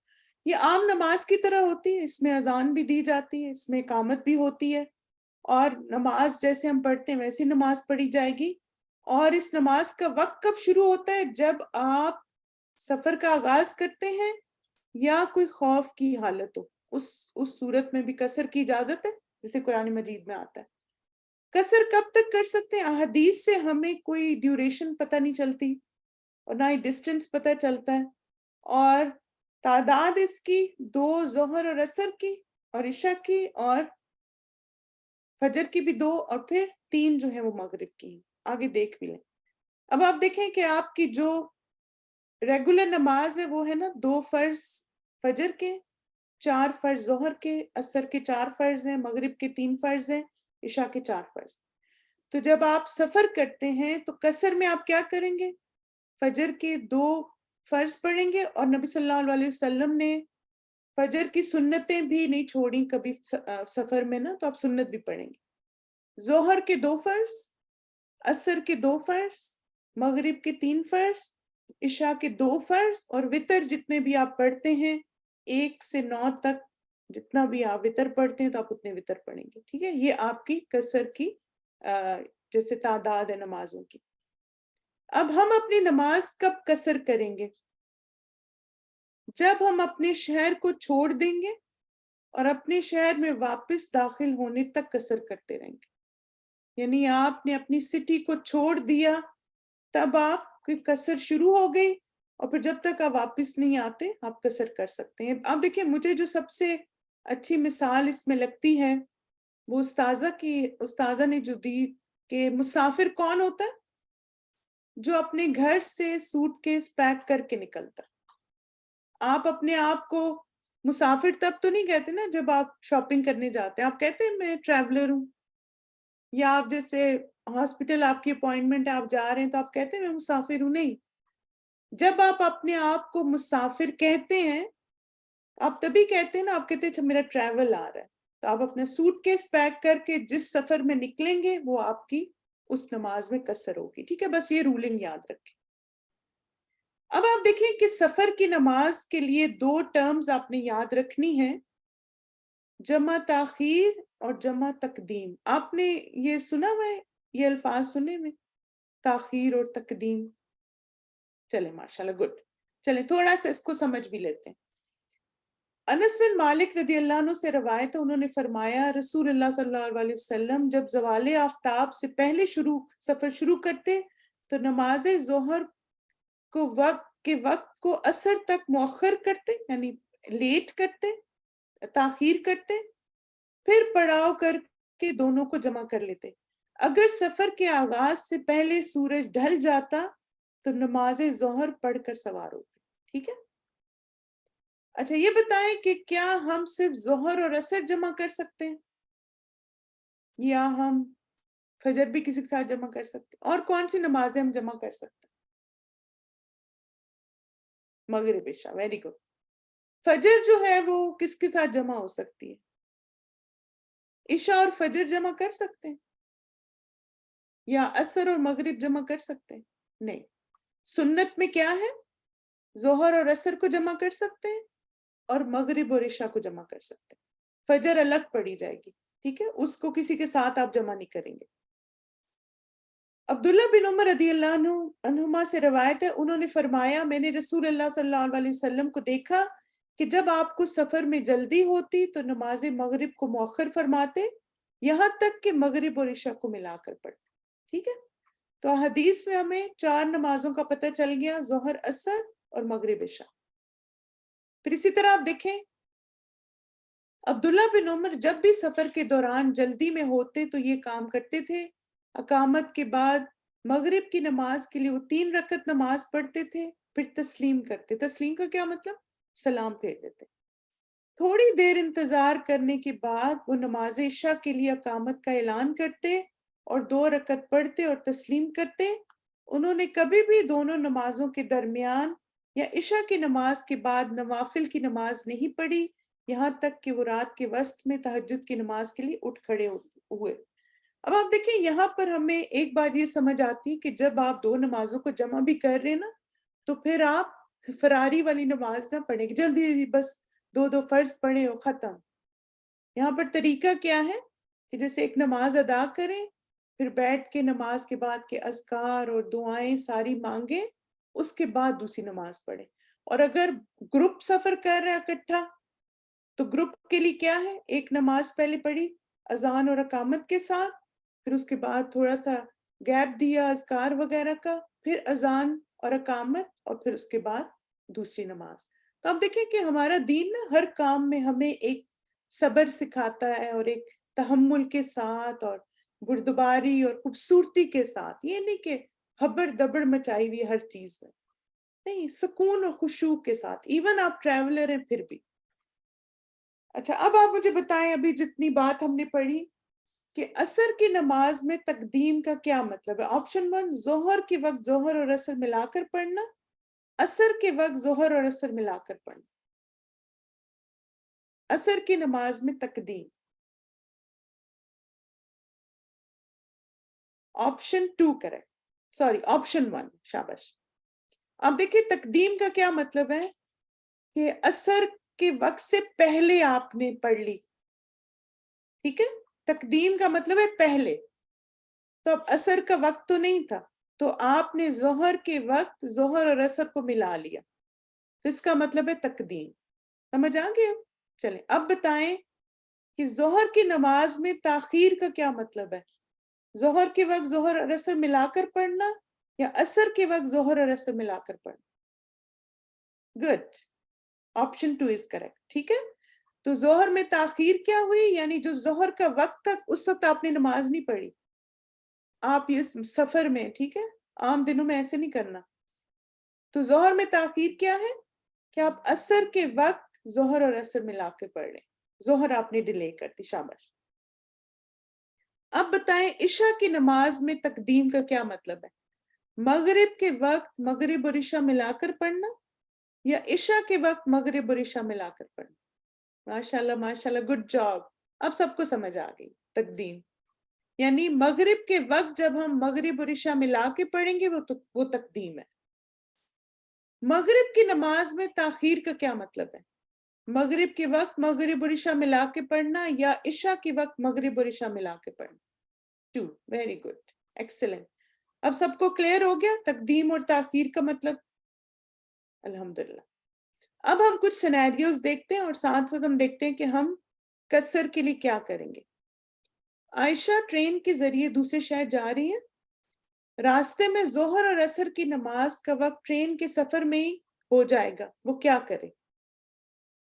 یہ عام نماز کی طرح ہوتی ہے, اس میں اذان بھی دی جاتی ہے, اس میں اقامت بھی ہوتی ہے, اور نماز جیسے ہم پڑھتے ہیں ویسی نماز پڑھی جائے گی. اور اس نماز کا وقت کب شروع ہوتا ہے؟ جب آپ سفر کا آغاز کرتے ہیں یا کوئی خوف کی حالت ہو, اس صورت میں بھی قصر کی اجازت ہے, جیسے قرآن مجید میں آتا ہے. قصر کب تک کر سکتے ہیں؟ احادیث سے ہمیں کوئی ڈیوریشن پتہ نہیں چلتی اور نہ ہی ڈسٹنس پتہ چلتا ہے, اور تعداد اس کی 2 ظہر اور عصر کی اور عشاء کی اور فجر کی بھی 2, اور پھر 3 جو ہیں وہ مغرب کی. آگے دیکھ بھی لیں. اب آپ دیکھیں کہ آپ کی جو ریگولر نماز ہے وہ ہے نا 2 فرض فجر کے, 4 فرض ظہر کے, عصر کے 4 فرض ہیں, مغرب کے 3 فرض ہیں, عشاء کے 4 فرض. تو جب آپ سفر کرتے ہیں تو قصر میں آپ کیا کریں گے؟ فجر کے 2 فرض پڑھیں گے, اور نبی صلی اللہ علیہ وسلم نے فجر کی سنتیں بھی نہیں چھوڑی کبھی سفر میں نا, تو آپ سنت بھی پڑھیں گے. ظہر کے 2 فرض, عصر کے 2 فرض, مغرب کے 3 فرض, عشاء کے 2 فرض, اور وتر جتنے بھی آپ پڑھتے ہیں 1 سے 9 تک جتنا بھی آپ وتر پڑھتے ہیں تو آپ اتنے وتر پڑھیں گے. ٹھیک ہے, یہ آپ کی قصر کی جیسے تعداد ہے نمازوں کی. اب ہم اپنی نماز کب قصر کریں گے؟ جب ہم اپنے شہر کو چھوڑ دیں گے اور اپنے شہر میں واپس داخل ہونے تک قصر کرتے رہیں گے. یعنی آپ نے اپنی سٹی کو چھوڑ دیا تب آپ کی قصر شروع ہو گئی، اور پھر جب تک آپ واپس نہیں آتے آپ قصر کر سکتے ہیں. آپ دیکھیں مجھے جو سب سے اچھی مثال اس میں لگتی ہے وہ استاذہ نے جو دی کہ مسافر کون ہوتا ہے؟ جو اپنے گھر سے سوٹ کیس پیک کر کے نکلتا. آپ اپنے آپ کو مسافر تب تو نہیں کہتے نا جب آپ شاپنگ کرنے جاتے ہیں، آپ کہتے ہیں میں ٹریولر ہوں. یا آپ جیسے ہاسپٹل آپ کی اپوائنٹمنٹ ہے، آپ جا رہے ہیں تو آپ کہتے ہیں میں مسافر ہوں. نہیں، جب آپ اپنے آپ کو مسافر کہتے ہیں آپ تبھی کہتے ہیں نا، آپ کہتے ہیں اچھا میرا ٹریول آ رہا ہے، تو آپ اپنا سوٹ کیس پیک کر کے جس سفر میں نکلیں گے وہ آپ کی اس نماز میں قصر ہوگی. ٹھیک ہے، بس یہ رولنگ یاد رکھیں. اب آپ دیکھیں کہ سفر کی نماز کے لیے 2 ٹرمز آپ نے یاد رکھنی ہے، جمع تاخیر اور جمع تقدیم. آپ نے یہ سنا ہوا ہے، یہ الفاظ سنے میں، تاخیر اور تقدیم؟ چلیں ماشاءاللہ، گڈ. چلیں تھوڑا سا اس کو سمجھ بھی لیتے ہیں. انس بن مالک رضی اللہ عنہ سے روایت ہے، انہوں نے فرمایا رسول اللہ صلی اللہ علیہ وسلم جب زوال آفتاب سے پہلے سفر شروع کرتے تو نماز ظہر کو وقت کو عصر تک مؤخر کرتے، یعنی لیٹ کرتے، تاخیر کرتے، پھر پڑاؤ کر کے دونوں کو جمع کر لیتے. اگر سفر کے آغاز سے پہلے سورج ڈھل جاتا تو نماز ظہر پڑھ کر سوار ہوتے. ٹھیک ہے. اچھا یہ بتائیں کہ کیا ہم صرف ظہر اور عصر جمع کر سکتے ہیں یا ہم فجر بھی کسی کے ساتھ جمع کر سکتے ہیں؟ اور کون سی نمازیں ہم جمع کر سکتے ہیں؟ مغرب عشاء. Very good. فجر جو ہے وہ کس کے ساتھ جمع ہو سکتی ہے؟ عشاء اور فجر جمع کر سکتے ہیں یا عصر اور مغرب جمع کر سکتے ہیں؟ نہیں. سنت میں کیا ہے؟ ظہر اور عصر کو جمع کر سکتے ہیں اور مغرب اور عشاء کو جمع کر سکتے ہیں. فجر الگ پڑھی جائے گی. ٹھیک ہے، اس کو کسی کے ساتھ آپ جمع نہیں کریں گے. عبداللہ بن عمر رضی اللہ عنہما سے روایت ہے، انہوں نے فرمایا میں نے رسول اللہ صلی اللہ علیہ وسلم کو دیکھا کہ جب آپ کو سفر میں جلدی ہوتی تو نماز مغرب کو مؤخر فرماتے یہاں تک کہ مغرب اور عشاء کو ملا کر پڑھتے. ٹھیک ہے، تو حدیث میں ہمیں 4 نمازوں کا پتہ چل گیا، ظہر، عصر اور مغرب عشاء. پھر اسی طرح آپ دیکھیں عبداللہ بن عمر جب بھی سفر کے دوران جلدی میں ہوتے تو یہ کام کرتے تھے. اقامت کے بعد مغرب کی نماز کے لیے وہ 3 رکعت نماز پڑھتے تھے، پھر تسلیم کرتے. تسلیم کا کیا مطلب؟ سلام پھیر دیتے. تھوڑی دیر انتظار کرنے کے بعد وہ نماز عشاء کے لیے اقامت کا اعلان کرتے اور 2 رکعت پڑھتے اور تسلیم کرتے. انہوں نے کبھی بھی دونوں نمازوں کے درمیان یا عشاء کی نماز کے بعد نوافل کی نماز نہیں پڑھی، یہاں تک کہ وہ رات کے وسط میں تہجد کی نماز کے لیے اٹھ کھڑے ہوئے. اب آپ دیکھیں یہاں پر ہمیں ایک بات یہ سمجھ آتی کہ جب آپ 2 نمازوں کو جمع بھی کر رہے ہیں نا تو پھر آپ فراری والی نماز نہ پڑھیں گے، جلدی جلدی بس 2 فرض پڑھیں اور ختم. یہاں پر طریقہ کیا ہے کہ جیسے ایک نماز ادا کریں، پھر بیٹھ کے نماز کے بعد کے اذکار اور دعائیں ساری مانگیں، اس کے بعد دوسری نماز پڑھیں. اور اگر گروپ سفر کر رہا ہے اکٹھا تو گروپ کے لیے کیا ہے، ایک نماز پہلے پڑھی اذان اور اقامت کے ساتھ، پھر اس کے بعد تھوڑا سا گیپ دیا اذکار وغیرہ کا، پھر اذان اور اقامت اور پھر اس کے بعد دوسری نماز. تو اب دیکھیں کہ ہمارا دین نا ہر کام میں ہمیں ایک صبر سکھاتا ہے اور ایک تحمل کے ساتھ اور بردباری اور خوبصورتی کے ساتھ. یہ نہیں کہ ہبڑ دبڑ مچائی ہوئی ہر چیز میں، نہیں، سکون اور خشوع کے ساتھ. ایون آپ ٹریولر ہیں پھر بھی. اچھا اب آپ مجھے بتائیں ابھی جتنی بات ہم نے پڑھی کہ عصر کی نماز میں تقدیم کا کیا مطلب ہے. آپشن 1 ظہر کے وقت ظہر اور عصر ملا کر پڑھنا، عصر کے وقت ظہر اور عصر ملا کر پڑھنا. عصر کی نماز میں تقدیم. آپشن 2 کریکٹ، سوری آپشن 1، شاباش. اب دیکھیں تقدیم کا کیا مطلب ہے کہ عصر کے وقت سے پہلے آپ نے پڑھ لی. ٹھیک ہے، تقدیم کا مطلب ہے پہلے. تو اب عصر کا وقت تو نہیں تھا تو آپ نے ظہر کے وقت ظہر اور عصر کو ملا لیا، تو اس کا مطلب ہے تقدیم. سمجھ آ گیا؟ چلیں اب بتائیں کہ ظہر کی نماز میں تاخیر کا کیا مطلب ہے؟ ظہر کے وقت ظہر اور عصر ملا کر پڑھنا یا عصر کے وقت ظہر اور عصر ملا کر پڑھنا؟ Good, option 2 is correct. ٹھیک ہے، تو ظہر میں تاخیر کیا ہوئی؟ یعنی جو ظہر کا وقت تک اس وقت آپ نے نماز نہیں پڑھی، آپ اس سفر میں، ٹھیک ہے، عام دنوں میں ایسے نہیں کرنا. تو ظہر میں تاخیر کیا ہے کہ آپ عصر کے وقت ظہر اور عصر ملا کے پڑھ لیں. ظہر آپ نے ڈیلے کر دی، شاباش. اب بتائیں عشاء کی نماز میں تقدیم کا کیا مطلب ہے؟ مغرب کے وقت مغرب اور عشاء ملا کر پڑھنا یا عشاء کے وقت مغرب اور عشاء ملا کر پڑھنا؟ ماشاءاللہ ماشاءاللہ، گڈ جاب. اب سب کو سمجھ آ گئی. تقدیم یعنی مغرب کے وقت جب ہم مغرب اور عشاء ملا کے پڑھیں گے وہ تقدیم ہے. مغرب کی نماز میں تاخیر کا کیا مطلب ہے؟ مغرب کے وقت مغرب اور عشاء ملا کے پڑھنا یا عشاء کے وقت مغرب اور عشاء ملا کے پڑھنا؟ 2. Very good, excellent. اب سب کو کلیئر ہو گیا تقدیم اور تاخیر کا مطلب؟ الحمدللہ. اب ہم کچھ سینیریوز دیکھتے ہیں اور ساتھ ساتھ ہم دیکھتے ہیں کہ ہم قصر کے لیے کیا کریں گے. عائشہ ٹرین کے ذریعے دوسرے شہر جا رہی ہیں. راستے میں ظہر اور عصر کی نماز کا وقت ٹرین کے سفر میں ہی ہو جائے گا، وہ کیا کرے؟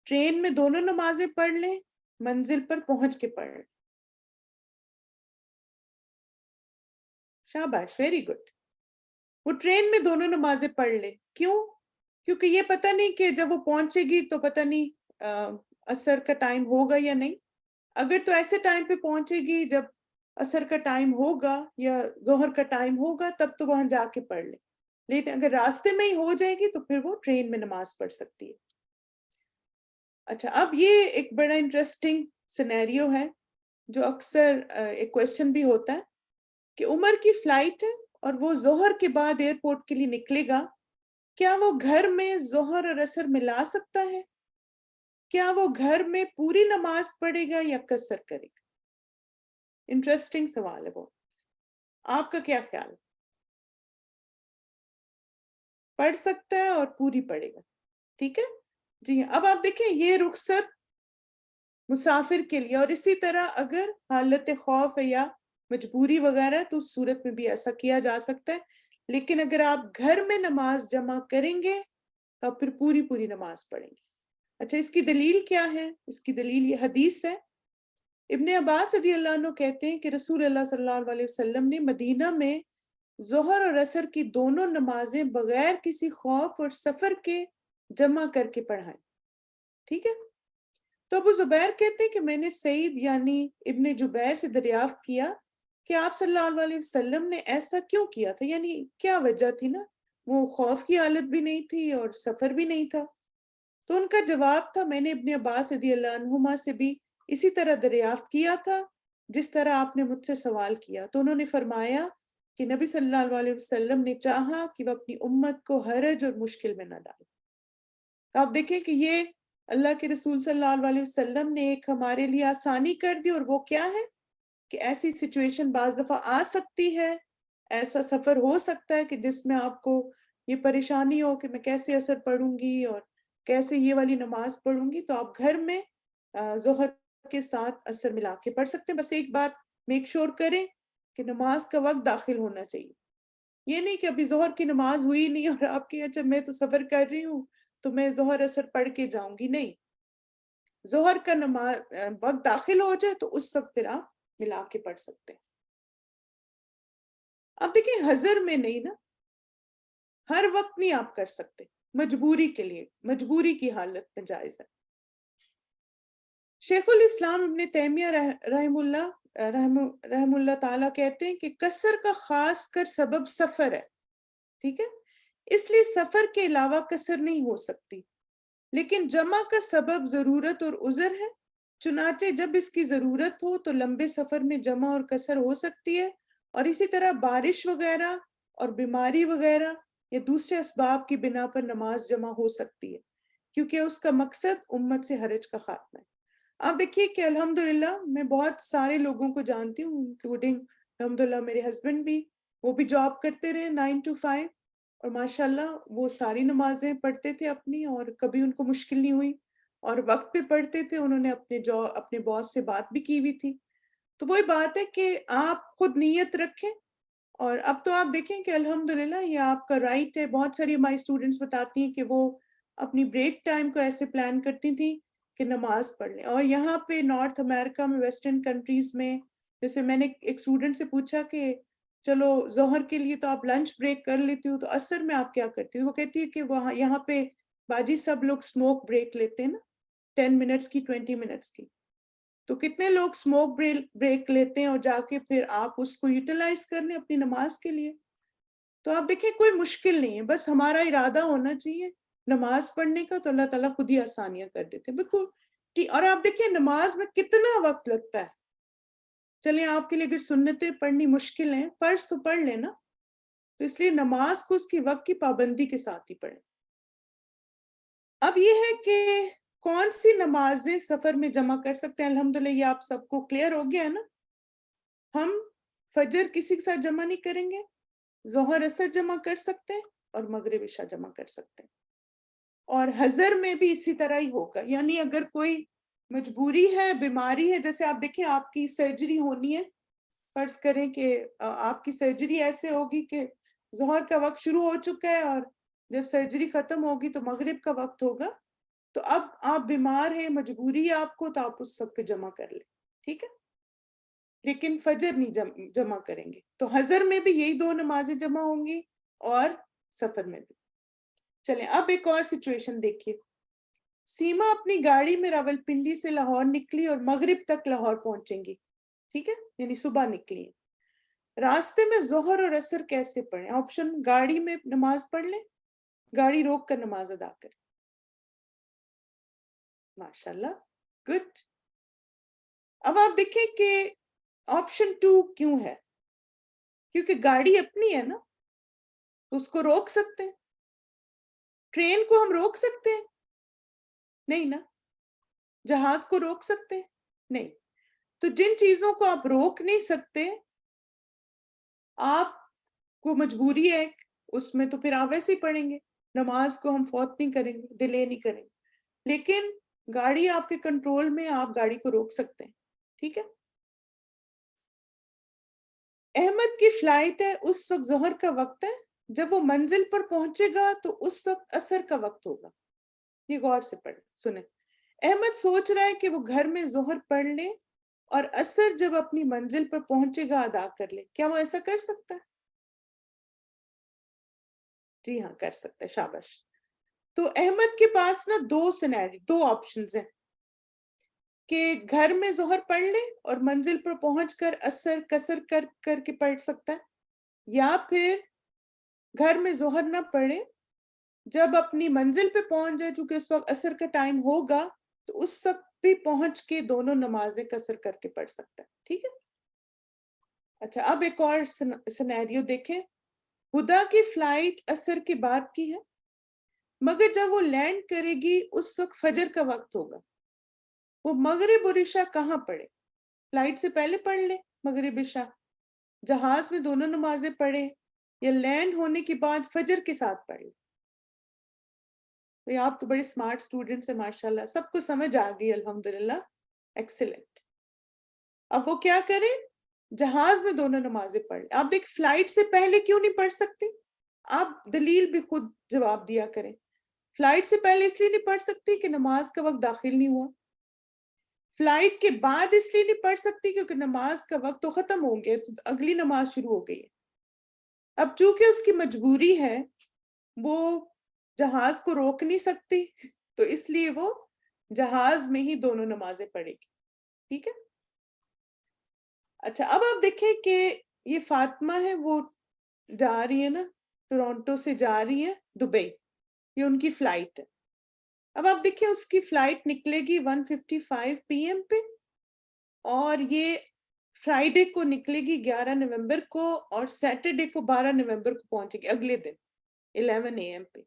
ٹرین میں دونوں نمازیں پڑھ لیں، منزل پر پہنچ کے پڑھ لیں. شاباش، ویری گڈ. وہ ٹرین میں دونوں نمازیں پڑھ لے. کیوں؟ کیونکہ یہ پتہ نہیں کہ جب وہ پہنچے گی تو پتہ نہیں عصر کا ٹائم ہوگا یا نہیں. اگر تو ایسے ٹائم پہ پہنچے گی جب عصر کا ٹائم ہوگا یا ظہر کا ٹائم ہوگا تب تو وہاں جا کے پڑھ لے. لیکن اگر راستے میں ہی ہو جائے گی تو پھر وہ ٹرین میں نماز پڑھ سکتی ہے. اچھا، اب یہ ایک بڑا انٹرسٹنگ سینیریو ہے جو اکثر ایک کویسچن بھی ہوتا ہے کہ عمر کی فلائٹ ہے اور وہ ظہر کے بعد ایئرپورٹ کے لیے نکلے گا. کیا وہ گھر میں ظہر اور عصر ملا سکتا ہے؟ کیا وہ گھر میں پوری نماز پڑھے گا یا قصر کرے گا؟ انٹرسٹنگ سوال ہے وہ. آپ کا کیا خیال ہے؟ پڑھ سکتا ہے اور پوری پڑھے گا. ٹھیک ہے جی. اب آپ دیکھیں یہ رخصت مسافر کے لیے، اور اسی طرح اگر حالت خوف ہے یا مجبوری وغیرہ تو اس صورت میں بھی ایسا کیا جا سکتا ہے. لیکن اگر آپ گھر میں نماز جمع کریں گے تو پھر پوری نماز پڑھیں گے. اچھا، اس کی دلیل کیا ہے؟ اس کی دلیل یہ حدیث ہے. ابن عباس رضی اللہ عنہ کہتے ہیں کہ رسول اللہ صلی اللہ علیہ وسلم نے مدینہ میں ظہر اور عصر کی دونوں نمازیں بغیر کسی خوف اور سفر کے جمع کر کے پڑھائیں. ٹھیک ہے. تو ابو زبیر کہتے ہیں کہ میں نے سعید یعنی ابن جبیر سے دریافت کیا کہ آپ صلی اللہ علیہ وسلم نے ایسا کیوں کیا تھا، یعنی کیا وجہ تھی نا، وہ خوف کی حالت بھی نہیں تھی اور سفر بھی نہیں تھا. تو ان کا جواب تھا، میں نے ابن عباس رضی اللہ عنہما سے بھی اسی طرح دریافت کیا تھا جس طرح آپ نے مجھ سے سوال کیا. تو انہوں نے فرمایا کہ نبی صلی اللہ علیہ وسلم نے چاہا کہ وہ اپنی امت کو حرج اور مشکل میں نہ ڈالے. تو آپ دیکھیں کہ یہ اللہ کے رسول صلی اللہ علیہ وسلم نے ایک ہمارے لیے آسانی کر دی، اور وہ کیا ہے کہ ایسی سچویشن بعض دفعہ آ سکتی ہے، ایسا سفر ہو سکتا ہے کہ جس میں آپ کو یہ پریشانی ہو کہ میں کیسے عصر پڑھوں گی اور کیسے یہ والی نماز پڑھوں گی. تو آپ گھر میں ظہر کے ساتھ عصر ملا کے پڑھ سکتے ہیں. بس ایک بات میک شور کریں کہ نماز کا وقت داخل ہونا چاہیے. یہ نہیں کہ ابھی ظہر کی نماز ہوئی نہیں اور آپ کی اچھا میں تو سفر کر رہی ہوں تو میں ظہر عصر پڑھ کے جاؤں گی. نہیں، ظہر کا نماز وقت داخل ہو جائے تو اس وقت پھر آپ ملا کے پڑھ سکتے ہیں. اب دیکھیں حضر میں نہیں نا، ہر وقت نہیں آپ کر سکتے، مجبوری کے لیے، مجبوری کی حالت میں جائز ہے. شیخ الاسلام ابن تیمیہ رحم اللہ تعالیٰ کہتے ہیں کہ قصر کا خاص کر سبب سفر ہے. ٹھیک ہے، اس لیے سفر کے علاوہ قصر نہیں ہو سکتی. لیکن جمع کا سبب ضرورت اور عذر ہے، چنانچہ جب اس کی ضرورت ہو تو لمبے سفر میں جمع اور قصر ہو سکتی ہے. اور اسی طرح بارش وغیرہ اور بیماری وغیرہ یا دوسرے اسباب کی بنا پر نماز جمع ہو سکتی ہے، کیونکہ اس کا مقصد امت سے حرج کا خاتمہ ہے. آپ دیکھیے کہ الحمدللہ میں بہت سارے لوگوں کو جانتی ہوں، انکلوڈنگ الحمدللہ میرے ہسبینڈ بھی، وہ بھی جاب کرتے رہے 9 to 5، اور ماشاءاللہ وہ ساری نمازیں پڑھتے تھے اپنی اور کبھی ان کو مشکل نہیں ہوئی. اور وقت پہ پڑھتے تھے, انہوں نے اپنے باس سے بات بھی کی ہوئی تھی. تو وہی بات ہے کہ آپ خود نیت رکھیں, اور اب تو آپ دیکھیں کہ الحمدللہ یہ آپ کا رائٹ ہے. بہت ساری ہماری اسٹوڈنٹس بتاتی ہیں کہ وہ اپنی بریک ٹائم کو ایسے پلان کرتی تھیں کہ نماز پڑھ لیں. اور یہاں پہ نارتھ امریکہ میں, ویسٹرن کنٹریز میں, جیسے میں نے ایک اسٹوڈنٹ سے پوچھا کہ چلو ظہر کے لیے تو آپ لنچ بریک کر لیتی ہو, تو عصر میں آپ کیا کرتی ہو؟ وہ کہتی ہے کہ وہاں یہاں پہ باجی سب لوگ اسموک بریک لیتے ہیں نا, 10 منٹس کی, 20 منٹس کی. تو کتنے لوگ اسموک بریک لیتے ہیں اور جا کے پھر آپ اس کو یوٹیلائز کر لیں اپنی نماز کے لیے. تو آپ دیکھیں کوئی مشکل نہیں ہے, بس ہمارا ارادہ ہونا چاہیے نماز پڑھنے کا, تو اللہ تعالیٰ خود ہی آسانیاں کر دیتے ہیں. بالکل. اور آپ دیکھیں نماز میں کتنا وقت لگتا ہے. چلیں آپ کے لیے اگر سنتیں پڑھنی مشکل ہیں, فرض تو پڑھ لیں نا, تو اس لیے نماز کو اس کی وقت کی پابندی کے ساتھ ہی پڑھیں. اب یہ ہے کہ کون سی نمازیں سفر میں جمع کر سکتے ہیں. الحمدللہ یہ آپ سب کو کلیئر ہو گیا ہے نا. ہم فجر کسی کے ساتھ جمع نہیں کریں گے, ظہر عصر جمع کر سکتے ہیں, اور مغرب عشاء جمع کر سکتے ہیں. اور حضر میں بھی اسی طرح ہی ہوگا. یعنی اگر کوئی مجبوری ہے, بیماری ہے, جیسے آپ دیکھیں آپ کی سرجری ہونی ہے, فرض کریں کہ آپ کی سرجری ایسے ہوگی کہ ظہر کا وقت شروع ہو چکا ہے اور جب سرجری ختم ہوگی تو مغرب کا وقت ہوگا, تو اب آپ بیمار ہیں, مجبوری ہے آپ کو, تو آپ اس سب کو جمع کر لیں, ٹھیک ہے, لیکن فجر نہیں جمع کریں گے. تو حضر میں بھی یہی 2 نمازیں جمع ہوں گی, اور سفر میں بھی. چلیں اب ایک اور سچویشن دیکھیے. سیما اپنی گاڑی میں راولپنڈی سے لاہور نکلی اور مغرب تک لاہور پہنچیں گی, ٹھیک ہے, یعنی صبح نکلی ہیں. راستے میں ظہر اور عصر کیسے پڑھیں؟ آپشن, گاڑی میں نماز پڑھ لیں, گاڑی روک کر نماز ادا کریں. ماشاءاللہ, گڈ. اب آپ دیکھیں کہ آپشن 2 کیوں ہے, کیونکہ گاڑی اپنی ہے نا, تو اس کو روک سکتے ہیں. ٹرین کو ہم روک سکتے ہیں؟ نہیں نا. جہاز کو روک سکتے ہیں؟ نہیں. تو جن چیزوں کو آپ روک نہیں سکتے, آپ کو مجبوری ہے اس میں, تو پھر آپ ویسے ہی پڑھیں گے. نماز کو ہم فوت نہیں کریں گے, ڈیلے نہیں کریں گے. لیکن گاڑی آپ کے کنٹرول میں, آپ گاڑی کو روک سکتے ہیں, ٹھیک ہے. احمد کی فلائٹ ہے, اس وقت ظہر کا وقت ہے, جب وہ منزل پر پہنچے گا تو اس وقت عصر کا وقت ہوگا. یہ غور سے پڑھیں, سنیں. احمد سوچ رہا ہے کہ وہ گھر میں ظہر پڑھ لے اور عصر جب اپنی منزل پر پہنچے گا ادا کر لے. کیا وہ ایسا کر سکتا ہے؟ جی ہاں, کر سکتا ہے, شاباش. تو احمد کے پاس نا 2 آپشنز ہیں کہ گھر میں ظہر پڑھ لے اور منزل پر پہنچ کر عصر قصر کر کے پڑھ سکتا ہے, یا پھر گھر میں ظہر نہ پڑھے, جب اپنی منزل پہ پہنچ جائے, چونکہ اس وقت عصر کا ٹائم ہوگا, تو اس وقت بھی پہنچ کے دونوں نمازیں قصر کر کے پڑھ سکتا ہے, ٹھیک ہے. اچھا, اب ایک اور سینیریو دیکھیں. ہدا کی فلائٹ عصر کے بعد کی ہے, مگر جب وہ لینڈ کرے گی اس وقت فجر کا وقت ہوگا. وہ مغرب اور عشاء کہاں پڑھے؟ فلائٹ سے پہلے پڑھ لے مغرب عشاء, جہاز میں دونوں نمازیں پڑھے, یا لینڈ ہونے کے بعد فجر کے ساتھ پڑھ لے. آپ تو بڑے سمارٹ اسٹوڈنٹس ہیں ماشاءاللہ, سب کو سمجھ آ گئی الحمدللہ, ایکسیلنٹ. اب وہ کیا کریں؟ جہاز میں دونوں نمازیں پڑھ لیں. آپ دیکھ فلائٹ سے پہلے کیوں نہیں پڑھ سکتے؟ آپ دلیل بھی خود جواب دیا کریں. فلائٹ سے پہلے اس لیے نہیں پڑھ سکتی کہ نماز کا وقت داخل نہیں ہوا. فلائٹ کے بعد اس لیے نہیں پڑھ سکتی کیونکہ نماز کا وقت تو ختم ہو گیا, تو اگلی نماز شروع ہو گئی ہے. اب چونکہ اس کی مجبوری ہے, وہ جہاز کو روک نہیں سکتی, تو اس لیے وہ جہاز میں ہی دونوں نمازیں پڑھے گی, ٹھیک ہے. اچھا, اب آپ دیکھیں کہ یہ فاطمہ ہے, وہ جا رہی ہے نا, ٹورانٹو سے جا رہی ہے دبئی, یہ ان کی فلائٹ ہے. اب آپ دیکھیں اس کی فلائٹ نکلے گی 1:55 PM پہ, اور یہ فرائیڈے کو نکلے گی 11 نومبر کو, اور سیٹرڈے کو 12 نومبر کو پہنچے گی, اگلے دن 11 AM پہ.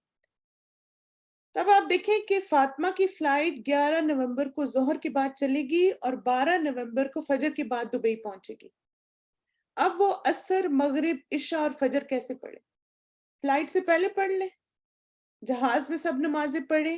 تب آپ دیکھیں کہ فاطمہ کی فلائٹ 11 نومبر کو ظہر کے بعد چلے گی اور 12 نومبر کو فجر کے بعد دبئی پہنچے گی. اب وہ عصر, مغرب, عشاء اور فجر کیسے پڑھے؟ فلائٹ سے پہلے پڑھ لیں, جہاز میں سب نمازیں پڑھے,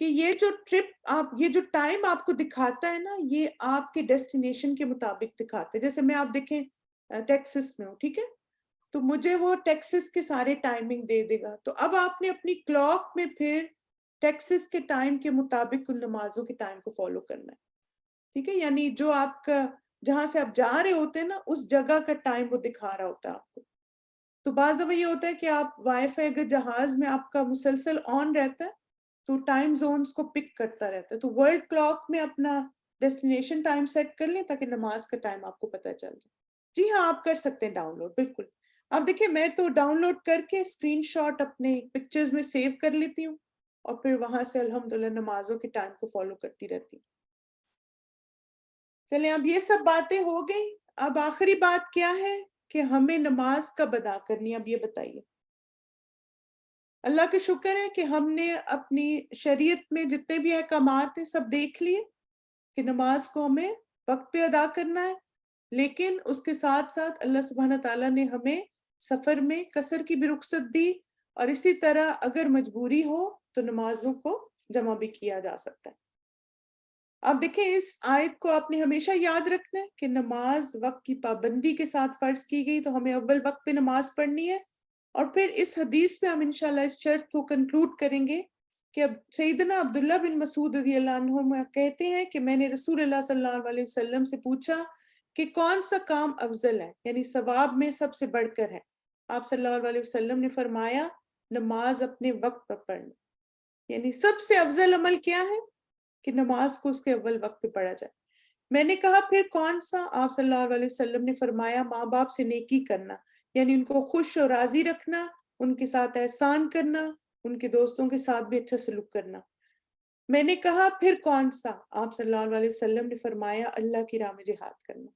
کہ یہ جو ٹرپ آپ یہ جو ٹائم آپ کو دکھاتا ہے نا یہ آپ کے ڈیسٹینیشن کے مطابق دکھاتا ہے. جیسے میں آپ دیکھیں ٹیکسس میں ہوں, ٹھیک ہے, تو مجھے وہ ٹیکسس کے سارے ٹائمنگ دے دے گا. تو اب آپ نے اپنی کلاک میں پھر ٹیکسس کے ٹائم کے مطابق ان نمازوں کے ٹائم کو فالو کرنا ہے, ٹھیک ہے. یعنی جو آپ کا جہاں سے آپ جا رہے ہوتے ہیں نا اس جگہ کا ٹائم وہ دکھا رہا ہوتا ہے آپ کو. تو بعض دفعہ یہ ہوتا ہے کہ آپ وائی فائی اگر جہاز میں آپ کا مسلسل آن رہتا ہے تو ٹائم زونز کو پک کرتا رہتا ہے. تو ورلڈ کلاک میں اپنا ڈیسٹینیشن ٹائم سیٹ کر لیں تاکہ نماز کا ٹائم آپ کو پتہ چل جائے. جی ہاں, آپ کر سکتے ہیں ڈاؤن لوڈ, بالکل. اب دیکھیں میں تو ڈاؤن لوڈ کر کے اسکرین شاٹ اپنے پکچرز میں سیو کر لیتی ہوں اور پھر وہاں سے الحمدللہ نمازوں کے ٹائم کو فالو کرتی رہتی ہوں. چلیں اب یہ سب باتیں ہو گئی. اب آخری بات کیا ہے کہ ہمیں نماز کب ادا کرنی ہے, اب یہ بتائیے. اللہ کا شکر ہے کہ ہم نے اپنی شریعت میں جتنے بھی احکامات ہیں سب دیکھ لیے کہ نماز کو ہمیں وقت پہ ادا کرنا ہے, لیکن اس کے ساتھ ساتھ اللہ سبحانہ تعالیٰ نے ہمیں سفر میں قصر کی بھی رخصت دی, اور اسی طرح اگر مجبوری ہو تو نمازوں کو جمع بھی کیا جا سکتا ہے. اب دیکھیں اس آیت کو آپ نے ہمیشہ یاد رکھنا ہے کہ نماز وقت کی پابندی کے ساتھ فرض کی گئی, تو ہمیں اول وقت پہ نماز پڑھنی ہے. اور پھر اس حدیث پہ ہم انشاءاللہ اس شرط کو کنکلوڈ کریں گے کہ اب سیدنا عبداللہ بن مسعود رضی اللہ عنہ کہتے ہیں کہ میں نے رسول اللہ صلی اللہ علیہ وسلم سے پوچھا کہ کون سا کام افضل ہے, یعنی ثواب میں سب سے بڑھ کر ہے. آپ صلی اللہ علیہ وسلم نے فرمایا نماز اپنے وقت پر پڑھنا. یعنی سب سے افضل عمل کیا ہے کہ نماز کو اس کے اول وقت پہ پڑھا جائے. میں نے کہا پھر کون سا؟ آپ صلی اللہ علیہ وسلم نے فرمایا ماں باپ سے نیکی کرنا, یعنی ان کو خوش اور راضی رکھنا, ان کے ساتھ احسان کرنا, ان کے دوستوں کے ساتھ بھی اچھا سلوک کرنا. میں نے کہا پھر کون سا؟ آپ صلی اللہ علیہ وسلم نے فرمایا اللہ کی راہ میں جہاد کرنا.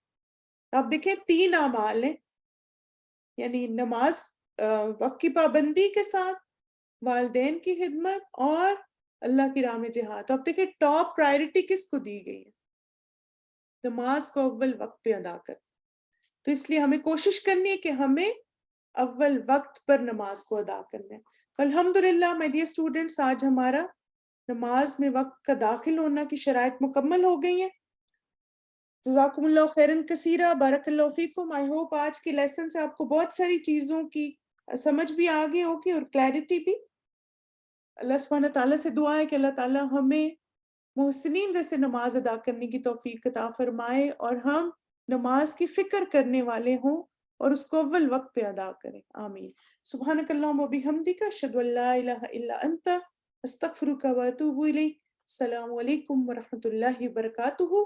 آپ دیکھیں 3 اعمال ہیں, یعنی نماز وقت کی پابندی کے ساتھ, والدین کی خدمت اور اللہ کی راہ میں جہاد. اب دیکھیں ٹاپ پرائرٹی کس کو دی گئی ہے؟ نماز کو اول وقت پہ ادا کر. تو اس لیے ہمیں کوشش کرنی ہے کہ ہمیں اول وقت پر نماز کو ادا کرنا ہے. الحمدللہ مائی ڈیئر اسٹوڈنٹس, آج ہمارا نماز میں وقت کا داخل ہونا کی شرائط مکمل ہو گئی ہیں. جزاکم اللہ خیرن کثیرہ, بارک اللہ فیکم. آئی ہوپ آج کے لیسن سے آپ کو بہت ساری چیزوں کی سمجھ بھی آ گئی ہوگی اور کلیئرٹی بھی. اللہ سبحانہ تعالیٰ سے دعا ہے کہ اللہ تعالیٰ ہمیں محسنین جیسے نماز ادا کرنے کی توفیق عطا فرمائے اور ہم نماز کی فکر کرنے والے ہوں اور اس کو اول وقت پہ ادا کریں. آمین. سبحانک اللہم و بحمدک, اشہد ان لا الہ الا انت, استغفرک و اتوب الیک. السلام علیکم ورحمۃ اللہ وبرکاتہ.